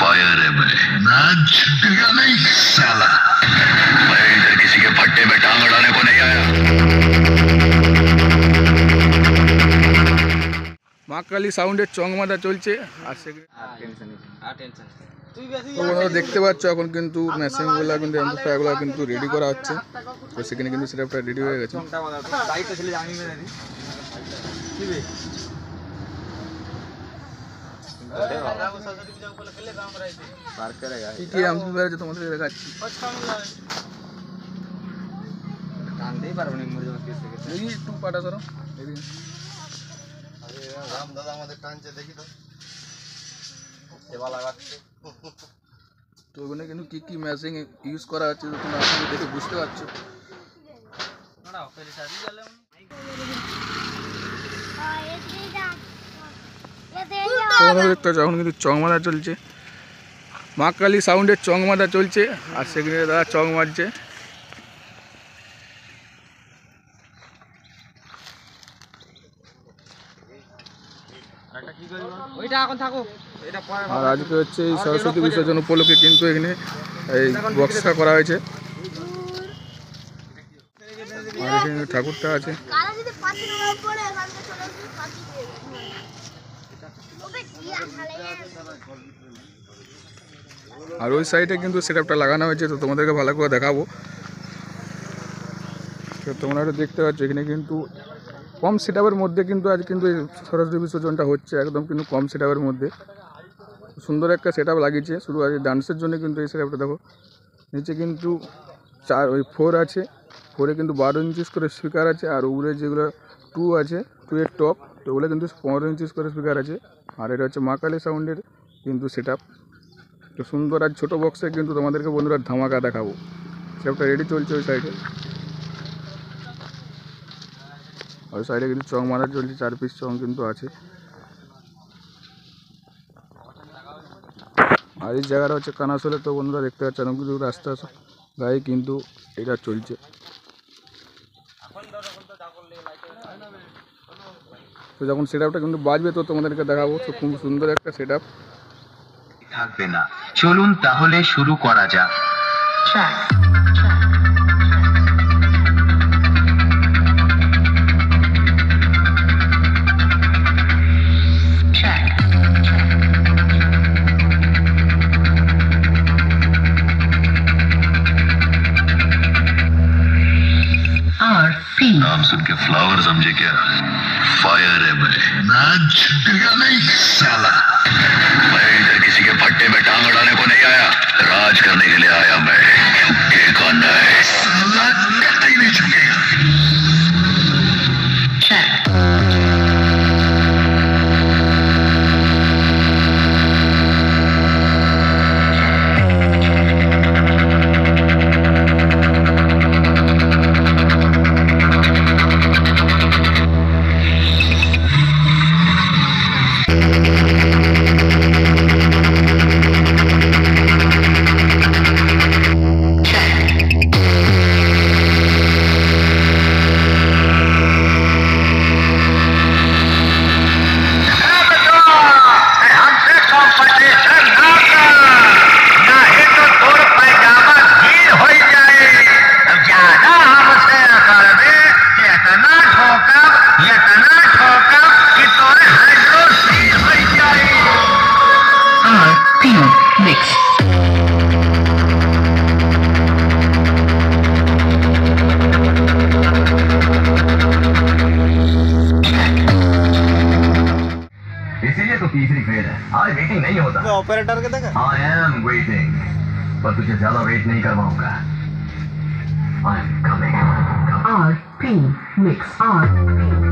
Fire है मैं झुकेगा नहीं साला। मैं इधर किसी के फट्टे में टांग अड़ाने को नहीं आया। মা কালী সাউন্ডের চংমাদা চলছে আর তোমরা দেখতে পাচ্ছ এখন কিন্তু মেশিনগুলো কিন্তু এমপ্লিফায়ারগুলো কিন্তু রেডি করা হচ্ছে। তো সেখানে কিন্তু সেটআপটা রেডি হয়ে গেছে। কি কি এমপ্লিফায়ার আছে তোমাদের দেখাচ্ছি। টানতেই পারবো না এই একটু পাটা ধরো এদিকে। রাম দাদা আমাদের টানছে দেখি তো সেবা লাগাচ্ছে। তো ওখানে কিন্তু কি কি মেশিন ইউজ করা হচ্ছে তোমরা আপনারা দেখে বুঝতে পারছো। তোমরা দেখতে পাচ্ছ এখন কিন্তু চংমাদা চলছে। মা কালী সাউন্ডের চংমাদা চলছে আর সেখানে দাদা চং মারছে। আর আজকে হচ্ছে এই সরস্বতী বিসর্জন উপলক্ষে কিন্তু এখানে এই বক্সটা করা হয়েছে। আর এখানে ঠাকুরটা আছে। আর ওই সাইডে কিন্তু সেটআপটা লাগানো হয়েছে। তো তোমাদেরকে ভালো করে দেখাবো। তো তোমরা দেখতে পাচ্ছ এখানে কিন্তু কম সেটআপের মধ্যে কিন্তু আজ কিন্তু এই সরস্বতী বিসর্জনটা হচ্ছে একদম কিন্তু কম সেটআপের মধ্যে। সুন্দর একটা সেটআপ লাগিয়েছে শুধু আজ ডান্সের জন্য কিন্তু এই সেটআপটা দেখো। নিচে কিন্তু 4 আছে, 4-এ কিন্তু 12 ইঞ্চিস করে স্পিকার আছে। আর উপরে যেগুলো 2 আছে 2-এর টপ, তো ওগুলো কিন্তু 15 ইঞ্চিস করে স্পিকার আছে। আর এটা হচ্ছে মা কালী সাউন্ডের কিন্তু সেটআপ। তো সুন্দর আর ছোটো বক্সে কিন্তু তোমাদেরকে বন্ধুরা ধামাকা দেখাবো। সেটআপটা রেডি চলছে ওই সাইডে। ওই সাইডে কিন্তু চং মারা চলছে, 4 পিস চং কিন্তু আছে। আর এই জায়গাটা হচ্ছে কানাসোলে। তো বন্ধুরা দেখতে পাচ্ছেন কিন্তু রাস্তা গায়ে কিন্তু এটা চলছে। তো যখন সেটআপটা কিন্তু বাজবে তো তোমাদেরকে দেখাবো। তো খুব সুন্দর একটা সেটআপ থাকবে না। চলুন তাহলে শুরু করা যাক। नाम सुन के फ्लावर समझे क्या? फायर है मैं झुकेगा नहीं साला। मैं इधर किसी के फट्टे में टांग अड़ाने को नहीं आया, राज करने के लिए आया मैं। झुकेगा नहीं साला, कतई नहीं झुकेगा। इसीलिए तो तीसरी फेज है। आज वेटिंग नहीं होता। ऑपरेटर के देखा? I am waiting, पर तुझे ज्यादा वेट नहीं करवाऊंगा। I am coming. RP Mix RP